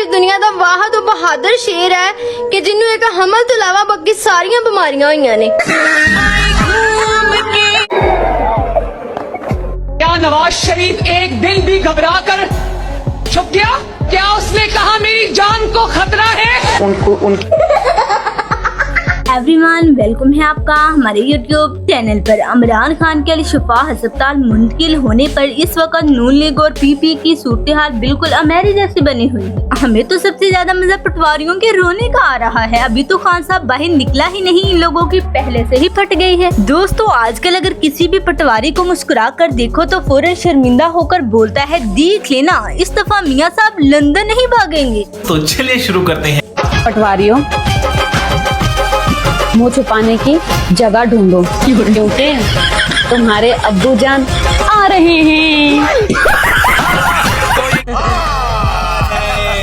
इस दुनिया का वाह तो बहादुर शेर है कि जिन्होंने एक हमल तो इलावा बाकी सारिया बीमारियां हुई ने। क्या नवाज शरीफ एक दिन भी घबरा कर छुप गया? क्या उसने कहा मेरी जान को खतरा है? एवरीवन, वेलकम है आपका हमारे यूट्यूब चैनल पर। इमरान खान के अल-शिफा अस्पताल मुंतकिल होने पर इस वक्त नून लीग और पीपी की सूरत हाल बिल्कुल अमेरी जैसी बनी हुई है। हमें तो सबसे ज्यादा मजा पटवारियों के रोने का आ रहा है। अभी तो खान साहब बाहर निकला ही नहीं, इन लोगों की पहले से ही फट गई है। दोस्तों, आजकल अगर किसी भी पटवारी को मुस्कुरा कर देखो तो फौरन शर्मिंदा होकर बोलता है, देख लेना इस दफा मियाँ साहब लंदन नहीं भागेंगे। तो चलिए शुरू करते हैं। पटवारियों, मुंह छुपाने की जगह ढूंढो क्योंकि तुम्हारे अब्बू जान आ रहे हैं।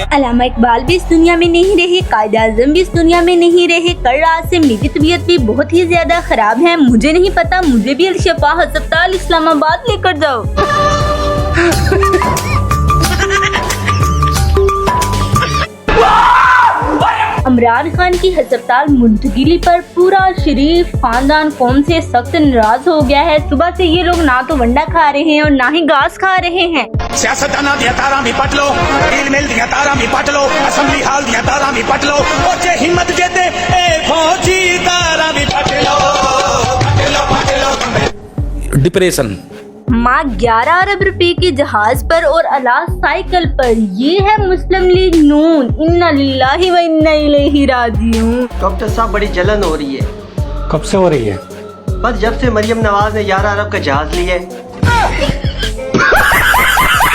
अल्लामा इकबाल भी इस दुनिया में नहीं रहे, कायद आज़म भी इस दुनिया में नहीं रहे। कल रात से मेरी तबीयत भी बहुत ही ज्यादा खराब है। मुझे नहीं पता, मुझे भी अल-शिफा अस्पताल इस्लामाबाद लेकर जाओ। इमरान खान की अस्पताल मुंतकिली पर पूरा शरीफ खानदान कौम से सख्त नाराज हो गया है। सुबह से ये लोग ना तो वंडा खा रहे हैं और ना ही घास खा रहे हैं। सियासतदाना दिया तारा भी पट लो, मिल दिया तारा भी पट लो, असेंबली हाल दिया तारा भी पट लो, और जे हिम्मत जेते ए फौजी तारा भी पट लो, पट लो, पट लो। डिप्रेशन माँ 11 अरब रुपए के जहाज पर और अला साइकिल पर। ये है मुस्लिम लीग नून। इन्ना लिल्लाहि व इन्ना इलैहि राजिऊन। डॉक्टर साहब, बड़ी जलन हो रही है। कब से हो रही है? बस जब से मरियम नवाज ने 11 अरब का जहाज लिया है।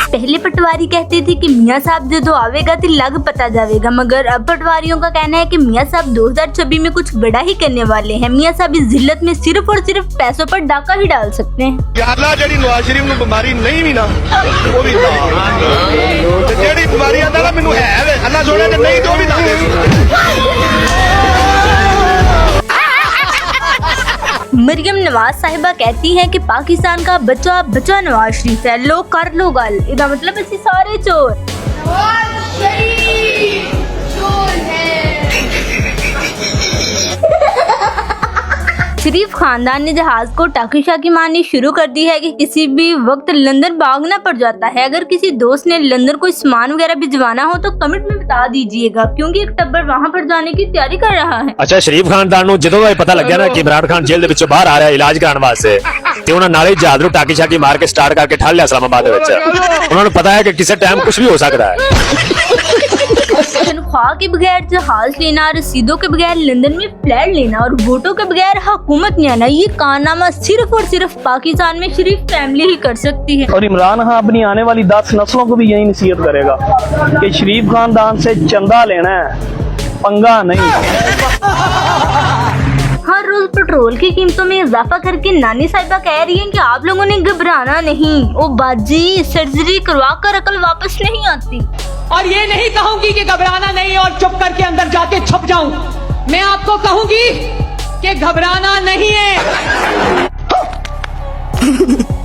पहले पटवारी कहते थे कि मियाँ साहब जो आवेगा तो लग पता जाएगा, मगर अब पटवारियों का कहना है कि मियाँ साहब 2026 में कुछ बड़ा ही करने वाले हैं। मियाँ साहब इस जिल्लत में सिर्फ और सिर्फ पैसों पर डाका ही डाल सकते हैं। नवाज शरीफ को बीमारी नहीं भी ना, वो भी जेडी बीमारी आंदा ना मैनू है अल्लाह सोने ने नहीं तो भी मरियम नवाज साहिबा कहती हैं कि पाकिस्तान का बच्चा बच्चा नवाज शरीफ है। लो कर लो गल, इसका मतलब ਅਸੀਂ सारे चोर। नवाज शरीफ चोर है। शरीफ खानदान ने जहाज को टाकी शाकी मारनी शुरू कर दी है कि किसी भी वक्त लंदन भागना पड़ जाता है। अगर किसी दोस्त ने लंदन कोई सामान वगैरह भिजवाना हो तो कमेंट में बता दीजिएगा, क्योंकि एक टब्बर वहाँ पर जाने की तैयारी कर रहा है। अच्छा, शरीफ खानदान ਨੂੰ ਜਦੋਂ ਇਹ ਪਤਾ ਲੱਗਿਆ ਨਾ ਕਿ ਇਮਰਾਨ ਖਾਨ ਜੇਲ੍ਹ ਦੇ ਵਿੱਚੋਂ ਬਾਹਰ ਆ ਰਿਹਾ ਇਲਾਜ ਕਰਾਉਣ ਵਾਸਤੇ, ਤੇ ਉਹਨਾਂ ਨਾਲੇ ਜਹਾਜ਼ ਨੂੰ ਟਾਕੀ ਛਾਕੀ ਮਾਰ ਕੇ ਸਟਾਰਟ ਕਰਕੇ ਠੱਲ ਲਿਆ ਇਸਲਾਮਾਬਾਦ ਦੇ ਵਿੱਚ। ਉਹਨਾਂ ਨੂੰ ਪਤਾ ਹੈ ਕਿ ਕਿਸੇ ਟਾਈਮ कुछ भी हो सकता है। तनख्वाह के बगैर जहाज लेना, रसीदों के बगैर लंदन में फ्लैट लेना और वोटों के बगैर हुकूमत में आना, ये कारनामा सिर्फ और सिर्फ पाकिस्तान में शरीफ फैमिली ही कर सकती है। और इमरान खान अपनी आने वाली 10 नस्लों को भी यही नसीहत करेगा कि शरीफ खानदान से चंदा लेना है, पंगा नहीं। हर रोज पेट्रोल की कीमतों में इजाफा करके नानी साहिबा कह रही हैं कि आप लोगों ने घबराना नहीं। ओ बाजी, सर्जरी करवा कर अकल वापस नहीं आती। और ये नहीं कहूंगी कि घबराना नहीं और चुप करके अंदर जाके छुप जाऊं। मैं आपको कहूंगी कि घबराना नहीं है।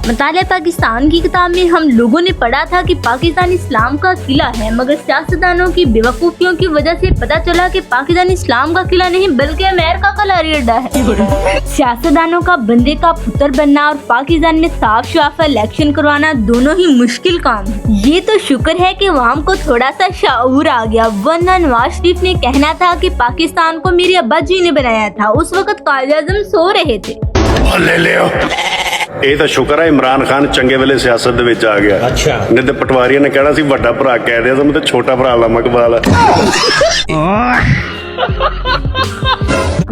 मुताले पाकिस्तान की किताब में हम लोगों ने पढ़ा था कि पाकिस्तान इस्लाम का किला है, मगर सियासतदानों की बेवकूफियों की वजह से पता चला कि पाकिस्तान इस्लाम का किला नहीं बल्कि अमेरिका का लारी अड्डा है। सियासतदानों का बंदे का पुत्र बनना और पाकिस्तान में साफ शफाफ इलेक्शन करवाना दोनों ही मुश्किल काम है। ये तो शुक्र है कि अवाम को थोड़ा सा शऊर आ गया, वरना नवाज शरीफ ने कहना था कि पाकिस्तान को मेरे अब्बा जी ने बनाया था। उस वक्त कायद आज़म सो रहे थे। ले लियो। ਇਹ ਤਾਂ ਸ਼ੁਕਰ ਹੈ ਇਮਰਾਨ ਖਾਨ ਚੰਗੇ ਵੇਲੇ ਸਿਆਸਤ ਦੇ ਵਿੱਚ ਆ ਗਿਆ। ਅੱਛਾ, ਨਹੀਂ ਤੇ ਪਟਵਾਰੀਆਂ ਨੇ ਕਹਿਣਾ ਸੀ ਵੱਡਾ ਭਰਾ ਕਹਿ ਦਿਆ ਤਾਂ ਛੋਟਾ ਭਰਾ ਲਾਮਾ ਇਕਬਾਲ।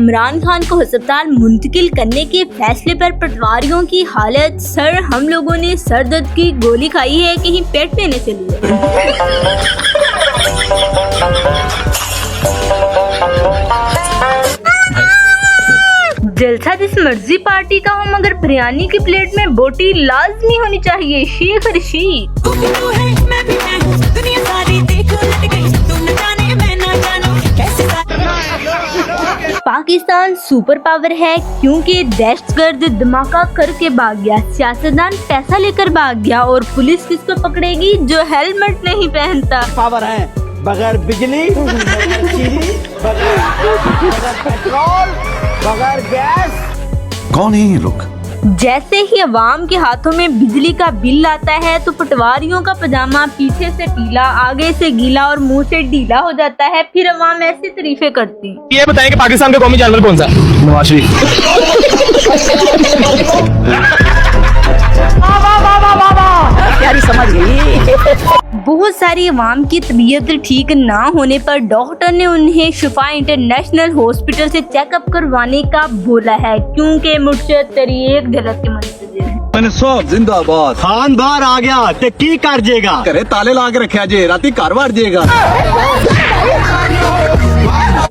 इमरान खान को अस्पताल मुंतकिल करने के फैसले पर पटवारियों की हालत, सर हम लोगों ने सर दर्द की गोली खाई है कहीं पेट में न चली। जलसा जिस मर्जी पार्टी का हो, मगर बिरयानी की प्लेट में बोटी लाजमी होनी चाहिए। शेख रशीद। पाकिस्तान सुपर पावर है क्योंकि दहशतगर्द धमाका करके भाग गया, सियासतदान पैसा लेकर भाग गया और पुलिस किसको पकड़ेगी जो हेलमेट नहीं पहनता। पावर है बगैर बिजली, बगैर चीनी, बगैर पेट्रोल, बगैर गैस। कौन है ये लोग? जैसे ही अवाम के हाथों में बिजली का बिल आता है तो पटवारियों का पजामा पीछे से पीला, आगे से गीला और मुंह से ढीला हो जाता है। फिर अवाम ऐसी तारीफें करती है। ये बताएं कि पाकिस्तान का कौमी जानवर कौन सा? नवाज शरीफ। प्यारी समझ गई। बहुत सारी अवाम की तबीयत ठीक ना होने पर डॉक्टर ने उन्हें शिफा इंटरनेशनल हॉस्पिटल से चेकअप करवाने का बोला है, क्योंकि मुझसे तेरी एक झलक के मंतज़र है। मैंने सब जिंदाबाद। खान बाहर आ गया ते की कर जेगा? करे ताले ला के रखा जे, राती घर वड़ जेगा।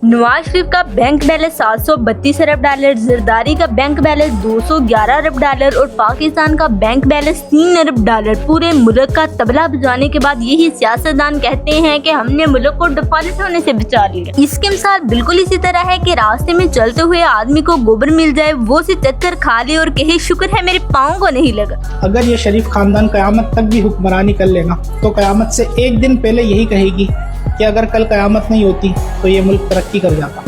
नवाज शरीफ का बैंक बैलेंस 732 अरब डॉलर, जरदारी का बैंक बैलेंस 211 अरब डॉलर और पाकिस्तान का बैंक बैलेंस 3 अरब डॉलर। पूरे मुल्क का तबला बजाने के बाद यही सियासतदान कहते हैं कि हमने मुल्क को डिफॉल्ट होने से बचा लिया। इसकी मिसाल बिल्कुल इसी तरह है कि रास्ते में चलते हुए आदमी को गोबर मिल जाए, वो से चक्कर खा ले और कहे शुक्र है मेरे पाँव को नहीं लगा। अगर ये शरीफ खानदान कयामत तक भी हुक्मरानी कर लेगा तो कयामत से एक दिन पहले यही कहेगी कि अगर कल कयामत नहीं होती तो ये मुल्क तरक्की कर जाता।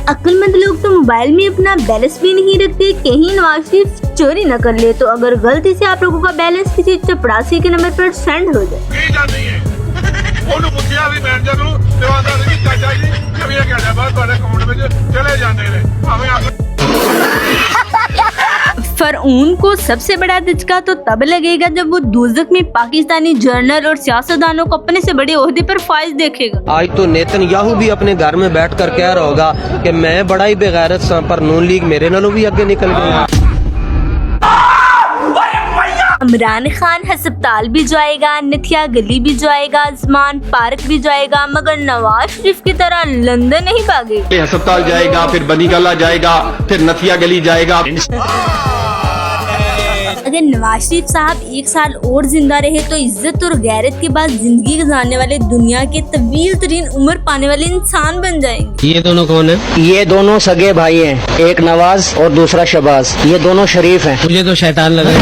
अक्लमंद लोग तो मोबाइल में अपना बैलेंस भी नहीं रखते, कहीं नवाज शरीफ चोरी न कर ले तो अगर गलती से आप लोगों का बैलेंस किसी चपरासी के नंबर पर सेंड हो जाए। फरऊन को सबसे बड़ा धचका तो तब लगेगा जब वो दोज़ख में पाकिस्तानी जर्नल और सियासतदानों को अपने से बड़े ओहदे पर फाइज देखेगा। आज तो नेतन्याहू भी अपने घर में बैठकर कह रहा होगा कि मैं बड़ा ही बेगैरत सा, पर नून लीग मेरे नालों भी आगे निकल गई। इमरान खान हस्पताल भी जाएगा, नथिया गली भी जाएगा, आसमान पार्क भी जाएगा, मगर नवाज शरीफ की तरह लंदन नहीं भागेगा। अस्पताल जाएगा, फिर बनी गला जाएगा, फिर नथिया गली जाएगा। अगर नवाज शरीफ साहब 1 साल और जिंदा रहे तो इज्जत और गैरत के बाद जिंदगी गुजारने वाले दुनिया के तवील तरीन उम्र पाने वाले इंसान बन जाएंगे। ये दोनों कौन है? ये दोनों सगे भाई हैं, एक नवाज और दूसरा शबाज। ये दोनों शरीफ हैं। मुझे तो शैतान लगा।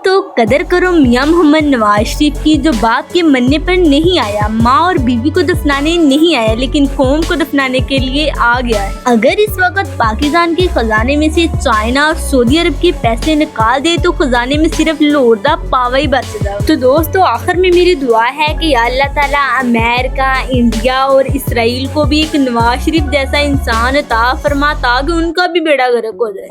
तो कदर करो मियां मोहम्मद नवाज शरीफ की, जो बाप के मरने पर नहीं आया, माँ और बीवी को दफनाने नहीं आया, लेकिन कौम को दफनाने के लिए आ गया है। अगर इस वक्त पाकिस्तान के खजाने में से चाइना और सऊदी अरब के पैसे निकाल दे तो खजाने में सिर्फ लोरदा पावा ही बचेगा। तो दोस्तों, आखिर में मेरी दुआ है कि अल्लाह ताला अमेरिका, इंडिया और इसराइल को भी एक नवाज शरीफ जैसा इंसान अता फरमा ताकि उनका भी बेड़ा गर्क हो जाए।